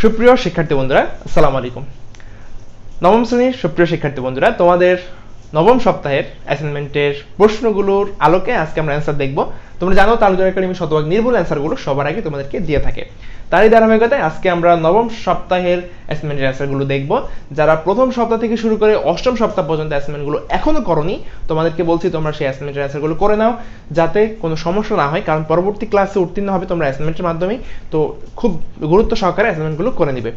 সুপ্রিয় শিক্ষার্থী বন্ধুরা, আসসালামু আলাইকুম। নবম শ্রেণীর সুপ্রিয় শিক্ষার্থী বন্ধুরা, তোমাদের নবম সপ্তাহের অ্যাসাইনমেন্টের প্রশ্নগুলোর আলোকে আজকে আমরা অ্যান্সার দেখব। তোমরা জানো তালুজার একাডেমি শতভাগ নির্ভুল অ্যান্সারগুলো সবার আগে তোমাদেরকে দিয়ে থাকে। তারই ধারাবাহিকতায় আজকে আমরা নবম সপ্তাহের অ্যাসাইনমেন্টের অ্যান্সারগুলো দেখব। যারা প্রথম সপ্তাহ থেকে শুরু করে অষ্টম সপ্তাহ পর্যন্ত অ্যাসাইনমেন্টগুলো এখনো করোনি, তোমাদেরকে বলছি তোমরা সেই অ্যাসাইনমেন্টের অ্যান্সারগুলো করে নাও, যাতে কোনো সমস্যা না হয়, কারণ পরবর্তী ক্লাসে উত্তীর্ণ হবে তোমরা অ্যাসাইনমেন্টের মাধ্যমেই। তো খুব গুরুত্ব সহকারে অ্যাসাইনমেন্টগুলো করে নিবে।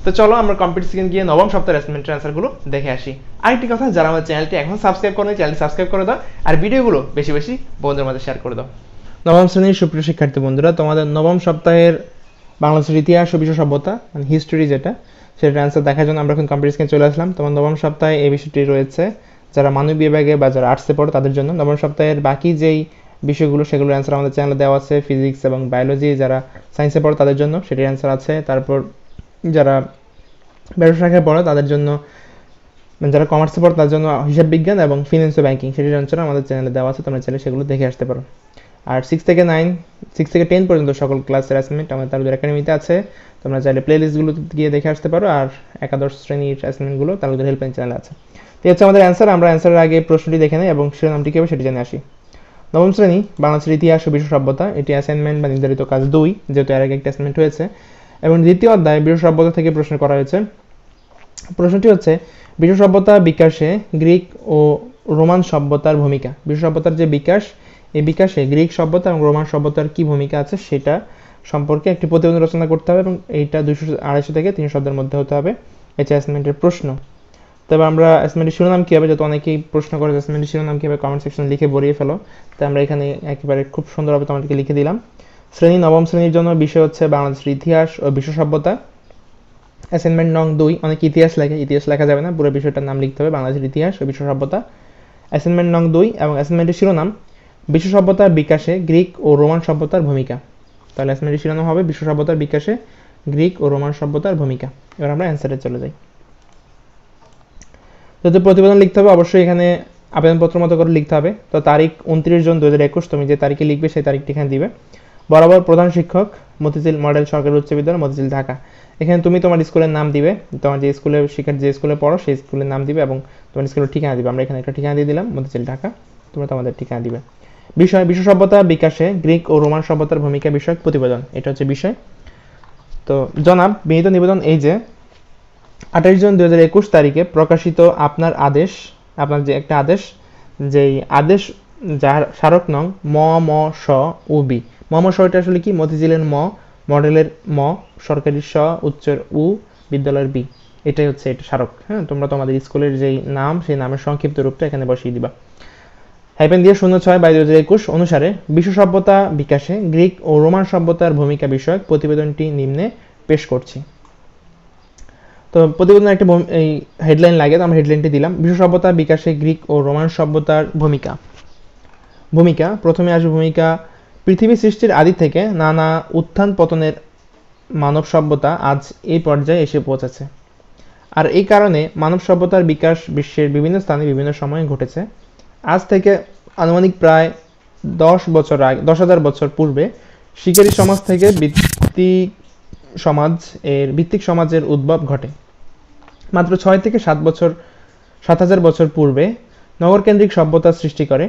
তো চলো আমরা কম্পিউটার সেকেন্ড গিয়ে নবম সপ্তাহের অ্যাসাইনমেন্টের অ্যান্সারগুলো দেখে আসি। আরেকটি কথা, যারা আমার চ্যানেলটি এখন সাবস্ক্রাইব করেনি, চ্যানেলটি সাবস্ক্রাইব করে দাও, আর ভিডিওগুলো বেশি বেশি বন্ধুদের মাঝে শেয়ার করে দাও। নবম শ্রেণীর সুপ্রিয় শিক্ষার্থী বন্ধুরা, তোমাদের নবম সপ্তাহের বাংলাদেশের ইতিহাস ও বিশ্ব সভ্যতা মানে হিস্ট্রি যেটা, সেটার অ্যান্সার দেখার জন্য আমরা এখন কম্পিউটার সেকেন্ড চলে আসলাম। তোমার নবম সপ্তাহে এই বিষয়টি রয়েছে যারা মানবিক বিভাগে বা যারা আর্টসে পড়ো তাদের জন্য। নবম সপ্তাহের বাকি যেই বিষয়গুলো সেগুলোর অ্যান্সার আমাদের চ্যানেলে দেওয়া আছে। ফিজিক্স এবং বায়োলজি যারা সায়েন্সে পড়ো তাদের জন্য সেটির অ্যান্সার আছে। তারপর যারা ব্যবসা শাখায় পড়ো তাদের জন্য, যারা কমার্সে পড়ো তাদের জন্য হিসাব বিজ্ঞান এবং ফিনান্স ও ব্যাংকিং সেটির অ্যান্সার আমাদের চ্যানেলে দেওয়া আছে, তোমরা চাইলে সেগুলো দেখে আসতে পারো। আর 6 থেকে 10 পর্যন্ত সকল ক্লাসের অ্যাসাইনমেন্ট আমাদের তালুকদার একাডেমিতে আছে, তোমরা চাইলে প্লে লিস্টগুলো গিয়ে দেখে আসতে পারো। আর একাদশ শ্রেণীর অ্যাসাইনমেন্টগুলো তালুকদার হেল্পলাইন চ্যানেলে আছে। তো হচ্ছে আমাদের অ্যান্সার। আমরা অ্যান্সারের আগে প্রশ্নটি দেখে নেই এবং শিরোনামটি কী হবে সেটি জেনে আসি। নবম শ্রেণী বাংলাদেশের ইতিহাস ও বিশ্ব সভ্যতা, এটি অ্যাসাইনমেন্ট বা নির্ধারিত কাজ 2, যেহেতু এর আগে একটা অ্যাসাইনমেন্ট হয়েছে। এবং দ্বিতীয় অধ্যায় বিশ্ব সভ্যতা থেকে প্রশ্ন করা হয়েছে। প্রশ্নটি হচ্ছে বিশ্ব সভ্যতা বিকাশে গ্রিক ও রোমান সভ্যতার ভূমিকা। বিশ্ব সভ্যতার যে বিকাশ, এই বিকাশে গ্রিক সভ্যতা এবং রোমান সভ্যতার কি ভূমিকা আছে সেটা সম্পর্কে একটি প্রতিবেদন রচনা করতে হবে এবং এইটা 200-250 থেকে 300 শব্দের মধ্যে হতে হবে। এটা অ্যাসাইনমেন্টের প্রশ্ন। তবে আমরা অ্যাসাইনমেন্টের শিরোনাম কী হবে, যত অনেকেই প্রশ্ন করে অ্যাসাইনমেন্টের শিরোনাম কী হবে কমেন্ট সেকশনে লিখে ভরিয়ে ফেলো। তাই আমরা এখানে একেবারে খুব সুন্দরভাবে তোমাদেরকে লিখে দিলাম। শ্রেণী নবম শ্রেণীর জন্য বিষয় হচ্ছে বাংলাদেশের ইতিহাস ও বিশ্ব সভ্যতা। অ্যাসাইনমেন্ট নং 2, অনেক ইতিহাস লেখে, ইতিহাস লেখা যাবে না, পুরো বিষয়টার নাম লিখতে হবে বাংলাদেশের ইতিহাস ও বিশ্ব সভ্যতা। অ্যাসাইনমেন্ট নং 2 এবং অ্যাসাইনমেন্টের শিরোনাম বিশ্ব সভ্যতার বিকাশে গ্রিক ও রোমান সভ্যতার ভূমিকা। তাহলে অ্যাসাইনমেন্টের শিরোনাম হবে বিশ্ব সভ্যতার বিকাশে গ্রিক ও রোমান সভ্যতার ভূমিকা। এবার আমরা অ্যান্সারে চলে যাই। যদি প্রতিবেদন লিখতে হবে অবশ্যই এখানে আবেদনপত্র মতো করে লিখতে হবে। তো তারিখ 29/জুন/2021, তুমি যে তারিখে লিখবে সেই তারিখটি এখানে দিবে। বরাবর প্রধান শিক্ষক মতিঝিল মডেল সরকারি উচ্চ বিদ্যালয়, মতিঝিল, ঢাকা। এখানে তুমি তোমার স্কুলের নাম দিবে, তোমার যে স্কুলে শিক্ষার্থী যে স্কুলে পড়ো সেই স্কুলের নাম দিবে এবং তোমার স্কুলের ঠিকানা দিবে। আমরা এখানে একটা ঠিকানা দিয়ে দিলাম, মতিঝিল, ঢাকা। তোমরা তোমাদের ঠিকানা দিবে। বিষয় বিশ্ব সভ্যতা বিকাশে গ্রিক ও রোমান সভ্যতার ভূমিকা বিষয়ক প্রতিবেদন, এটা হচ্ছে বিষয়। তো জনাব, বিনীত নিবেদন এই যে 28/জুন/2021 তারিখে প্রকাশিত আপনার আদেশ, আপনার যে একটা আদেশ, যেই আদেশ যার স্মারক নং ম ম স উ বি। ম ম স এটা আসলে কি? মতিঝিলের ম, মডেলের ম, সরকারি স, উচ্চের উ, বিদ্যালয়ের বি। এটাই হচ্ছে এটা স্মারক। হ্যাঁ, তোমরা তোমাদের স্কুলের যেই নাম সেই নামের সংক্ষিপ্ত রূপটা এখানে বসিয়ে দিবা। হাইপেন দিয়ে 06/2021 অনুসারে বিশ্ব সভ্যতা বিকাশে গ্রিক ও রোমান সভ্যতার ভূমিকা বিষয়ক প্রতিবেদনটি নিম্নে পেশ করছি। তো প্রতিবেদনের একটা এই হেডলাইন লাগে, তো আমরা হেডলাইনটি দিলাম বিশ্ব সভ্যতা বিকাশে গ্রিক ও রোমান সভ্যতার ভূমিকা। ভূমিকা প্রথমে আসবে ভূমিকা। পৃথিবী সৃষ্টির আদি থেকে নানা উত্থান পতনের মানব সভ্যতা আজ এই পর্যায়ে এসে পৌঁছেছে। আর এই কারণে মানব সভ্যতার বিকাশ বিশ্বের বিভিন্ন স্থানে বিভিন্ন সময়ে ঘটেছে। আজ থেকে আনুমানিক প্রায় 10,000 বছর পূর্বে শিকারী সমাজ থেকে ভিত্তিক সমাজের উদ্ভব ঘটে। মাত্র 7,000 বছর পূর্বে নগরকেন্দ্রিক সভ্যতার সৃষ্টি করে।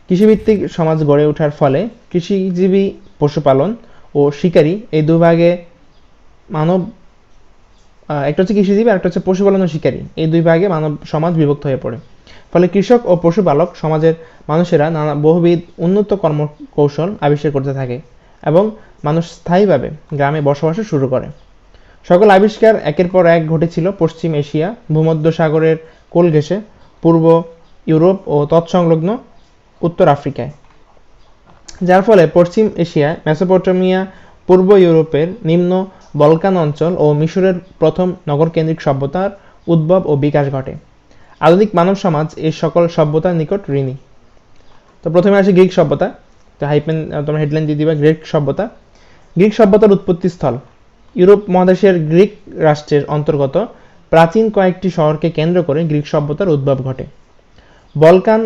কৃষিভিত্তিক সমাজ গড়ে ওঠার ফলে কৃষিজীবী, পশুপালন ও শিকারী এই দুভাগে মানব, একটা হচ্ছে কৃষিজীবী আর একটা হচ্ছে পশুপালন ও শিকারী, এই দুই ভাগে মানব সমাজ বিভক্ত হয়ে পড়ে। ফলে কৃষক ও পশুপালক সমাজের মানুষেরা নানা বহুবিধ উন্নত কর্মকৌশল আবিষ্কার করতে থাকে এবং মানুষ স্থায়ীভাবে গ্রামে বসবাস শুরু করে। সকল আবিষ্কার একের পর এক ঘটেছিল পশ্চিম এশিয়া, ভূমধ্য সাগরের কোল ঘেঁষে, পূর্ব ইউরোপ ও তৎসংলগ্ন উত্তর আফ্রিকায়। যার ফলে পশ্চিম এশিয়ায় মেসোপটেমিয়া, পূর্ব ইউরোপের নিম্ন বলকান অঞ্চল ও মিশরের প্রথম নগরকেন্দ্রিক সভ্যতার উদ্ভব ও বিকাশ ঘটে। আধুনিক মানব সমাজ এই সকল সভ্যতার নিকট ঋণী। তো প্রথমে আসে গ্রিক সভ্যতা। তো হাইপেন তোমরা হেডলাইন দিয়ে দিবা গ্রিক সভ্যতা। গ্রিক সভ্যতার উৎপত্তি স্থল ইউরোপ মহাদেশের গ্রিক রাষ্ট্রের অন্তর্গত প্রাচীন কয়েকটি শহরকে কেন্দ্র করে গ্রিক সভ্যতার উদ্ভব ঘটে। বলকান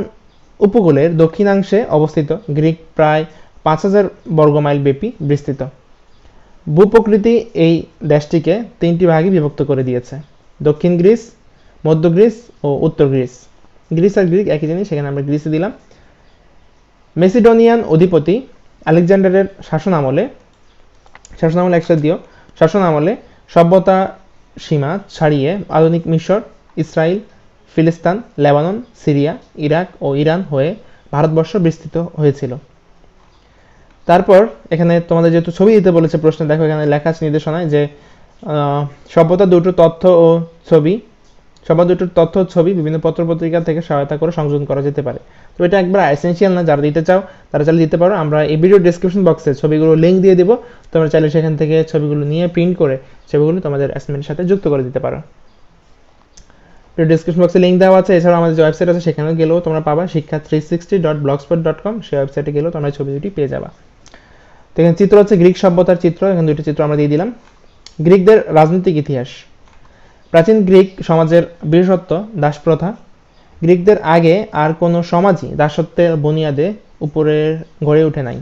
উপকূলের দক্ষিণাংশে অবস্থিত গ্রিক প্রায় 5,000 বর্গমাইল ব্যাপী বিস্তৃত। ভূপ্রকৃতি এই দেশটিকে 3টি ভাগে বিভক্ত করে দিয়েছে: দক্ষিণ গ্রিস, মধ্য গ্রিস ও উত্তর গ্রিস। গ্রিস আর গ্রিক একই জিনিস, সেখানে আমরা গ্রিসে দিলাম। মেসিডোনিয়ান অধিপতি আলেকজান্ডারের শাসনামলে একসাথে দিও, শাসনামলে সভ্যতা সীমা ছাড়িয়ে আধুনিক মিশর, ইসরায়েল, ফিলিস্তিন, লেবানন, সিরিয়া, ইরাক ও ইরান হয়ে ভারতবর্ষ বিস্তৃত হয়েছিল। তারপর এখানে তোমাদের যেহেতু ছবি দিতে বলেছে প্রশ্নে, দেখো এখানে লেখা আছে নির্দেশনায় যে সভ্যতা দুটোর তথ্য ও ছবি বিভিন্ন পত্রপত্রিকা থেকে সহায়তা করে সংযোজন করা যেতে পারে। তো এটা একবার এসেনশিয়াল না, যারা দিতে চাও তারা চাইলে দিতে পারো। আমরা এই ভিডিও ডেসক্রিপশন বক্সে ছবিগুলো লিঙ্ক দিয়ে দিব, তোমরা চাইলে সেখান থেকে ছবিগুলো নিয়ে প্রিন্ট করে ছবিগুলো তোমাদের অ্যাসাইনমেন্টের সাথে যুক্ত করে দিতে পারো। ভিডিও ডেসক্রিপশন বক্সে লিঙ্ক দেওয়া আছে। এছাড়াও আমাদের যে ওয়েবসাইট আছে সেখানে গেলেও তোমরা পাবা, শিক্ষা360.blogspot.com, সেই ওয়েবসাইটে গেলেও তোমরা ছবি দুটি পেয়ে যাবা। তো এখানে চিত্র হচ্ছে গ্রিক সভ্যতার চিত্র, এখানে দুটি চিত্র আমরা দিয়ে দিলাম। গ্রিকদের রাজনৈতিক ইতিহাস। প্রাচীন গ্রিক সমাজের বিশেষত্ব দাসপ্রথা। গ্রিকদের আগে আর কোনো সমাজই দাসত্বের বুনিয়াদে উপরে গড়ে ওঠে নাই।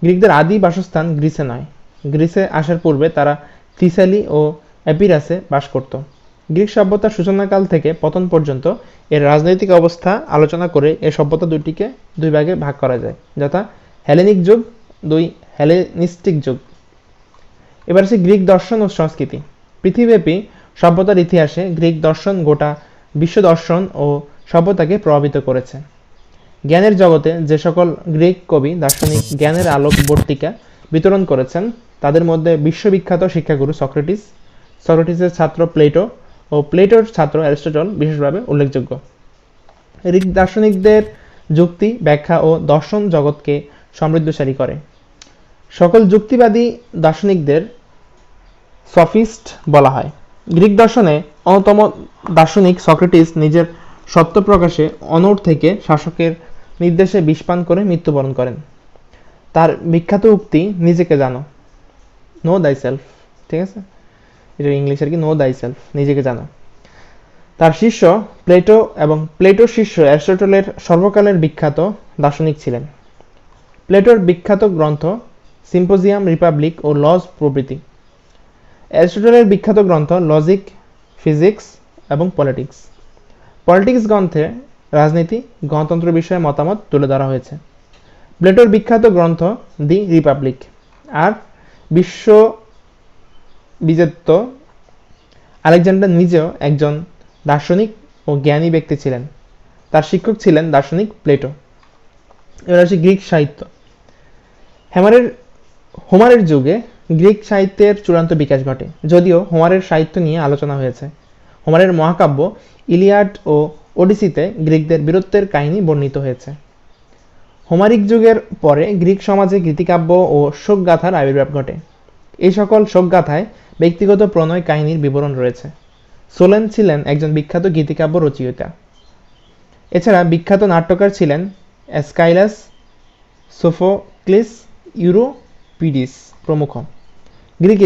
গ্রিকদের আদি বাসস্থান গ্রিসে নয়, গ্রিসে আসার পূর্বে তারা থিসালি ও এপিরাসে বাস করত। গ্রিক সভ্যতার সূচনাকাল থেকে পতন পর্যন্ত এর রাজনৈতিক অবস্থা আলোচনা করে এ সভ্যতা দুটিকে দুই ভাগে ভাগ করা যায়, যথা হেলেনিক যুগ, হেলেনিস্টিক যুগ। এবার আছে গ্রিক দর্শন ও সংস্কৃতি। পৃথিবীব্যাপী সভ্যতার ইতিহাসে গ্রিক দর্শন গোটা বিশ্ব দর্শন ও সভ্যতাকে প্রভাবিত করেছে। জ্ঞানের জগতে যে সকল গ্রিক কবি দার্শনিক জ্ঞানের আলোকবর্তিকা বিতরণ করেছেন, তাদের মধ্যে বিশ্ববিখ্যাত শিক্ষাগুরু সক্রেটিসের ছাত্র প্লেটো ও প্লেটোর ছাত্র অ্যারিস্টটল বিশেষভাবে উল্লেখযোগ্য। গ্রিক দার্শনিকদের যুক্তি, ব্যাখ্যা ও দর্শন জগৎকে সমৃদ্ধশালী করে। সকল যুক্তিবাদী দার্শনিকদের সফিস্ট বলা হয়। গ্রিক দর্শনে অন্যতম দার্শনিক সক্রেটিস নিজের সত্য প্রকাশে অনড় থেকে শাসকের নির্দেশে বিষপান করে মৃত্যুবরণ করেন। তার বিখ্যাত উক্তি নিজেকে জানো, নো দাই সেলফ, ঠিক আছে, এটা ইংলিশের কি, নো দাই সেলফ, নিজেকে জানো। তার শিষ্য প্লেটো এবং প্লেটোর শিষ্য অ্যারিস্টটলের সর্বকালের বিখ্যাত দার্শনিক ছিলেন। প্লেটোর বিখ্যাত গ্রন্থ সিম্পোজিয়াম, রিপাবলিক ও লজ প্রভৃতি। অ্যারিস্টটলের বিখ্যাত গ্রন্থ লজিক, ফিজিক্স এবং পলিটিক্স। পলিটিক্স গ্রন্থে রাজনীতি, গণতন্ত্র বিষয়ে মতামত তুলে ধরা হয়েছে। প্লেটোর বিখ্যাত গ্রন্থ দি রিপাবলিক। আর বিশ্ব বিজেত আলেকজান্ডার নিজেও একজন দার্শনিক ও জ্ঞানী ব্যক্তি ছিলেন। তার শিক্ষক ছিলেন দার্শনিক প্লেটো। এবার আসি গ্রিক সাহিত্য। হোমারের যুগে গ্রিক সাহিত্যের চূড়ান্ত বিকাশ ঘটে, যদিও হোমারের সাহিত্য নিয়ে আলোচনা হয়েছে। হোমারের মহাকাব্য ইলিয়াড ও ওডিসিতে গ্রিকদের বীরত্বের কাহিনী বর্ণিত হয়েছে। হোমারিক যুগের পরে গ্রিক সমাজে গীতিকাব্য ও শোকগাথার আবির্ভাব ঘটে। এই সকল শোকগাথায় ব্যক্তিগত প্রণয় কাহিনীর বিবরণ রয়েছে। সোলেন ছিলেন একজন বিখ্যাত গীতিকাব্য রচয়িতা। এছাড়া বিখ্যাত নাট্যকার ছিলেন এসকাইলাস, সোফোক্লিস, ইউরোপিডিস প্রমুখ। গ্রিক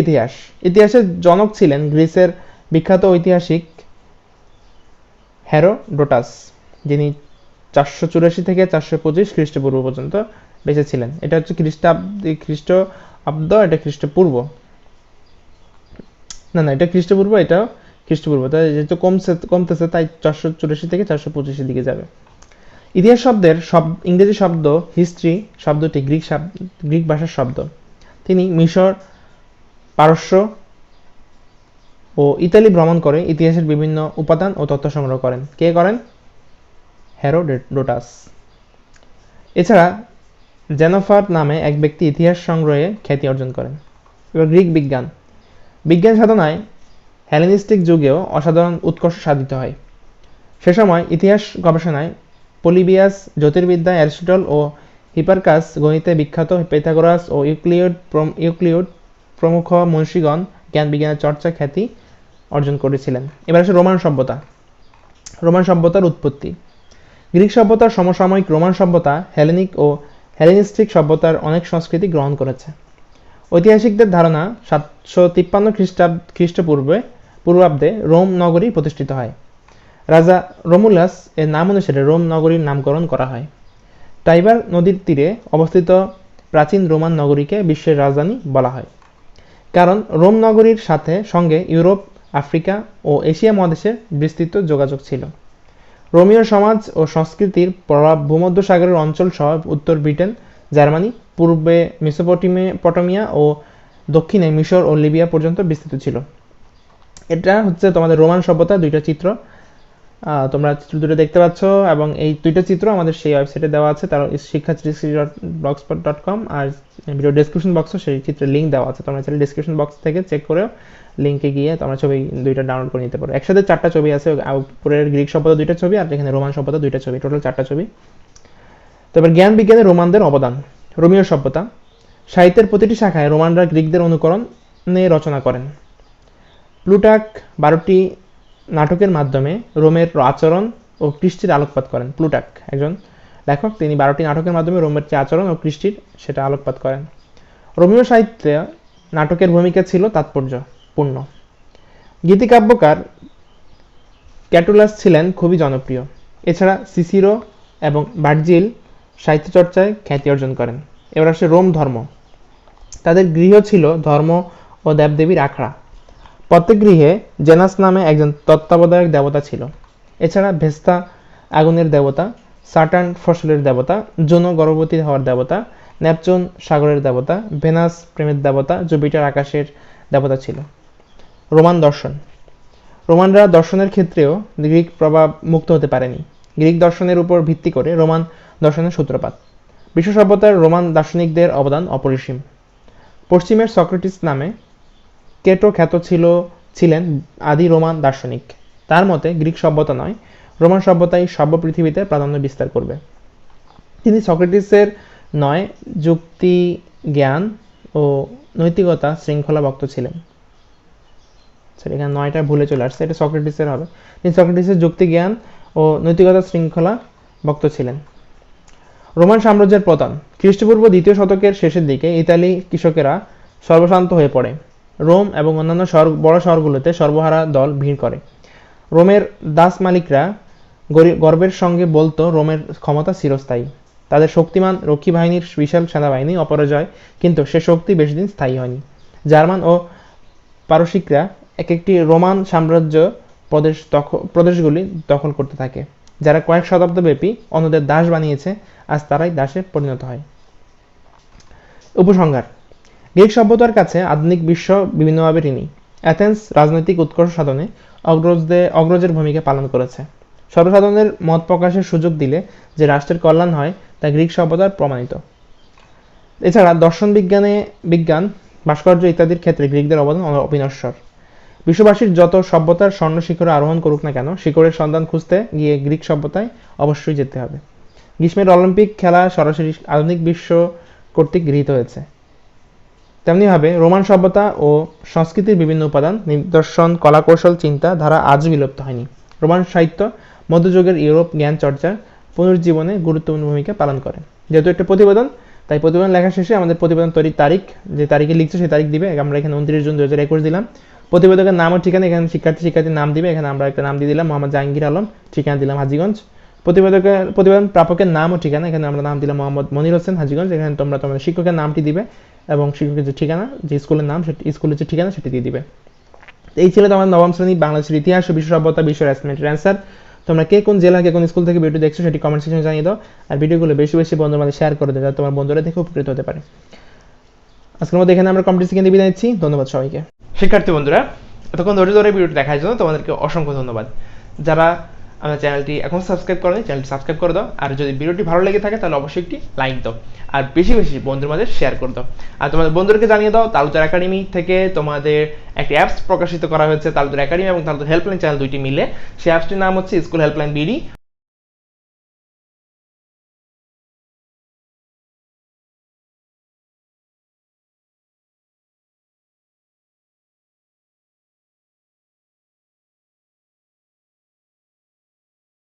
ইতিহাসের জনক ছিলেন গ্রিসের বিখ্যাত ঐতিহাসিক হেরোডোটাস, যিনি 484 থেকে 425 খ্রিস্টপূর্ব পর্যন্ত বেঁচে ছিলেন। এটা হচ্ছে খ্রিস্টাব্দ, এটা খ্রিস্টপূর্ব, না এটা খ্রিস্টপূর্ব, এটা খ্রিস্টপূর্ব, তাই যেহেতু কমতেছে তাই 484 থেকে 425 দিকে যাবে। ইতিহাস শব্দের ইংরেজি শব্দ হিস্ট্রি শব্দটি গ্রিক ভাষার শব্দ। তিনি মিশর, পারস্য ও ইতালি ভ্রমণ করে ইতিহাসের বিভিন্ন উপাদান ও তথ্য সংগ্রহ করেন। কে করেন? হেরোডোটাস। এছাড়া জেনোফার নামে এক ব্যক্তি ইতিহাস সংগ্রহে খ্যাতি অর্জন করেন। এবার গ্রিক বিজ্ঞান সাধনায় হেলেনিস্টিক যুগেও অসাধারণ উৎকর্ষ সাধিত হয়। সে সময় ইতিহাস গবেষণায় পলিবিয়াস, জ্যোতির্বিদ্যায় অ্যারিস্টটল ও হিপারকাস, গণিতে বিখ্যাত পাইথাগোরাস ও ইউক্লিড প্রমুখ মনীষীগণ জ্ঞান বিজ্ঞানের চর্চা খ্যাতি অর্জন করেছিলেন। এবার আসে রোমান সভ্যতার উৎপত্তি। গ্রিক সভ্যতার সমসাময়িক রোমান সভ্যতা হেলেনিক ও হেলেনিস্টিক সভ্যতার অনেক সংস্কৃতি গ্রহণ করেছে। ঐতিহাসিকদের ধারণা 753 খ্রিস্টপূর্বাব্দে রোম নগরী প্রতিষ্ঠিত হয়। রাজা রোমুলাস এর নাম অনুসারে রোম নগরীর নামকরণ করা হয়। টাইবার নদীর তীরে অবস্থিত প্রাচীন রোমান নগরীকে বিশ্বের রাজধানী বলা হয়। কারণ রোম নগরীর সঙ্গে ইউরোপ, আফ্রিকা ও এশিয়া মহাদেশের বিস্তৃত যোগাযোগ ছিল। রোমীয় সমাজ ও সংস্কৃতির প্রভাব ভূমধ্যসাগরের অঞ্চল সহ উত্তর ব্রিটেন, জার্মানি, পূর্বে মেসোপটেমিয়া ও দক্ষিণে মিশর ও লিবিয়া পর্যন্ত বিস্তৃত ছিল। এটা হচ্ছে তোমাদের রোমান সভ্যতার দুইটা চিত্র। তোমরা চিত্র দুটো দেখতে পাচ্ছ এবং এই দুইটা চিত্র আমাদের সেই ওয়েবসাইটে দেওয়া আছে, তার শিক্ষা360.blogspot.com, আর ভিডিও ডেসক্রিপশন বক্সে সেই চিত্রের লিঙ্ক দেওয়া আছে। তোমরা চাইলে ডেসক্রিপশন বক্স থেকে চেক করে লিঙ্কে গিয়ে তোমরা ছবি দুইটা ডাউনলোড করে নিতে পারো। একসাথে 4টা ছবি আছে, উপরের গ্রিক সভ্যতা 2টা ছবি আর এখানে রোমান সভ্যতা 2টা ছবি, টোটাল 4টা ছবি। তারপর জ্ঞান বিজ্ঞানে রোমানদের অবদান। রোমীয় সভ্যতা। সাহিত্যের প্রতিটি শাখায় রোমানরা গ্রিকদের অনুকরণে রচনা করেন। প্লুটার্ক 12টি নাটকের মাধ্যমে রোমের আচরণ ও কৃষ্টির আলোকপাত করেন। প্লুটার্ক একজন লেখক, তিনি 12টি নাটকের মাধ্যমে রোমের যে আচরণ ও কৃষ্টির সেটা আলোকপাত করেন। রোমীয় সাহিত্যে নাটকের ভূমিকা ছিল তাৎপর্যপূর্ণ। গীতিকাব্যকার ক্যাটুলাস ছিলেন খুবই জনপ্রিয়। এছাড়া সিসিরো এবং ভার্জিল সাহিত্য চর্চায় খ্যাতি অর্জন করেন। এবার আসে রোম ধর্ম। তাদের গৃহ ছিল ধর্ম ও দেবদেবীর আখড়া। প্রত্যেক গৃহে জেনাস নামে একজন তত্ত্বাবধায়ক দেবতা ছিল। এছাড়া ভেস্তা আগুনের দেবতা, সাটার্ন ফসলের দেবতা, জুনো গর্ভবতী হওয়ার দেবতা, নেপচুন সাগরের দেবতা, ভেনাস প্রেমের দেবতা, জুপিটার আকাশের দেবতা ছিল। রোমান দর্শন। রোমানরা দর্শনের ক্ষেত্রেও গ্রিক প্রভাব মুক্ত হতে পারেনি। গ্রিক দর্শনের উপর ভিত্তি করে রোমান দর্শনের সূত্রপাত। বিশ্ব সভ্যতার রোমান দার্শনিকদের অবদান অপরিসীম। পশ্চিমের সক্রেটিস নামে কেটো খ্যাত ছিলেন আদি রোমান দার্শনিক। তার মতে গ্রিক সভ্যতা নয়, রোমান সভ্যতাই সভ্য পৃথিবীতে প্রাধান্য বিস্তার করবে। তিনি সক্রেটিসের নয় যুক্তি, জ্ঞান ও নৈতিকতা শৃঙ্খলা ভক্ত ছিলেন। এখানে 9টা ভুলে চলে আসছে, এটা সক্রেটিসের হবে। তিনি সক্রেটিসের যুক্তি, জ্ঞান ও নৈতিকতা শৃঙ্খলা ভক্ত ছিলেন। রোমান সাম্রাজ্যের পতন। খ্রিস্টপূর্ব 2য় শতকের শেষের দিকে ইতালি কৃষকেরা সর্বশান্ত হয়ে পড়ে। রোম এবং অন্যান্য বড় শহরগুলোতে সর্বহারা দল ভিড় করে। রোমের দাস মালিকরা গর্বের সঙ্গে বলতো রোমের ক্ষমতা চিরস্থায়ী। তাদের শক্তিমান রক্ষী বাহিনীর বিশাল সেনাবাহিনী অপরাজয়, কিন্তু সে শক্তি বেশিদিন স্থায়ী হয়নি। জার্মান ও পারসিকরা এক একটি রোমান সাম্রাজ্য প্রদেশগুলি দখল করতে থাকে। যারা কয়েক শতাব্দ ব্যাপী অন্যদের দাস বানিয়েছে, আজ তারাই দাসে পরিণত হয়। উপসংহার। গ্রিক সভ্যতার কাছে আধুনিক বিশ্ব বিভিন্নভাবে ঋণী। অ্যাথেন্স রাজনৈতিক উৎকর্ষ সাধনে অগ্রজের ভূমিকা পালন করেছে। সর্বসাধারণের মত প্রকাশের সুযোগ দিলে যে রাষ্ট্রের কল্যাণ হয় তা গ্রিক সভ্যতার প্রমাণিত। এছাড়া দর্শন, বিজ্ঞান, ভাস্কর্য ইত্যাদির ক্ষেত্রে গ্রিকদের অবদান অবিনশ্বর। বিশ্ববাসীর যত সভ্যতার স্বর্ণ শিখরে আরোহণ করুক না কেন, শিখরের সন্ধান খুঁজতে গিয়ে গ্রিক সভ্যতায় অবশ্যই যেতে হবে। গ্রীষ্মের অলিম্পিক খেলা সরাসরি আধুনিক বিশ্ব কর্তৃক গৃহীত হয়েছে। তেমনিভাবে রোমান সভ্যতা ও সংস্কৃতির বিভিন্ন উপাদান, নিদর্শন, কলাকৌশল, চিন্তা ধারা আজও বিলুপ্ত হয়নি। রোমান সাহিত্য মধ্যযুগের ইউরোপ জ্ঞান চর্চার পুনর্জীবনে গুরুত্বপূর্ণ ভূমিকা পালন করে। যেহেতু একটা প্রতিবেদন, তাই প্রতিবেদন লেখা শেষে আমাদের প্রতিবেদন তৈরির তারিখ, যে তারিখে লিখছে সেই তারিখ দিবে। আমরা এখানে 29 জুন 2021 দিলাম। প্রতিবেদকের নাম ও ঠিকানা, এখানে শিক্ষার্থীর নাম দিবে। এখানে আমরা একটা নাম দিয়ে দিলাম মোহাম্মদ জাহাঙ্গীর আলম, ঠিকানা দিলাম হাজীগঞ্জ। প্রতিবেদন প্রাপকের নাম ও ঠিকানা, এখানে আমরা নাম দিলাম মোহাম্মদ মনির হোসেন, হাজীগঞ্জ। এখানে তোমরা তোমাদের শিক্ষকের নামটি দিবে এবং শিক্ষকের যে ঠিকানা, যে স্কুলের নাম, স্কুলের যে ঠিকানা সেটি দিয়ে দিবে। এই ছিল তোমার নবম শ্রেণী বাংলাদেশের ইতিহাস ও বিশ্ব সভ্যতা বিষয়ের অ্যাসাইনমেন্টের অ্যান্সার। তোমরা কে কোন জেলা, কে কোন স্কুল থেকে ভিডিও দেখছো সেটি কমেন্ট সেকশনে জানিয়ে দাও। আর ভিডিওগুলো বেশি বেশি বন্ধুদের মধ্যে শেয়ার করে দাও, যাতে তোমার বন্ধুরা দেখে উপকৃত হতে পারে। আজকের মধ্যে এখানে আমরা কম্পিটিশন থেকে বিদায় নিচ্ছি। ধন্যবাদ সবাইকে। শিক্ষার্থী বন্ধুরা, এতক্ষণ ধৈর্য ধরে ভিডিওটি দেখার জন্য তোমাদেরকে অসংখ্য ধন্যবাদ। যারা আমার চ্যানেলটি এখন সাবস্ক্রাইব করেনি, চ্যানেলটি সাবস্ক্রাইব করে দাও। আর যদি ভিডিওটি ভালো লেগে থাকে তাহলে অবশ্যই একটি লাইক দাও আর বেশি বেশি বন্ধুদের মাঝে শেয়ার করে দাও। আর তোমাদের বন্ধুদেরকে জানিয়ে দাও তালুদার একাডেমি থেকে তোমাদের একটি অ্যাপস প্রকাশিত করা হয়েছে, তালুদার একাডেমি এবং তালুদার হেল্পলাইন চ্যানেল দুইটি মিলে। সেই অ্যাপসটির নাম হচ্ছে স্কুল হেল্পলাইন বিডি।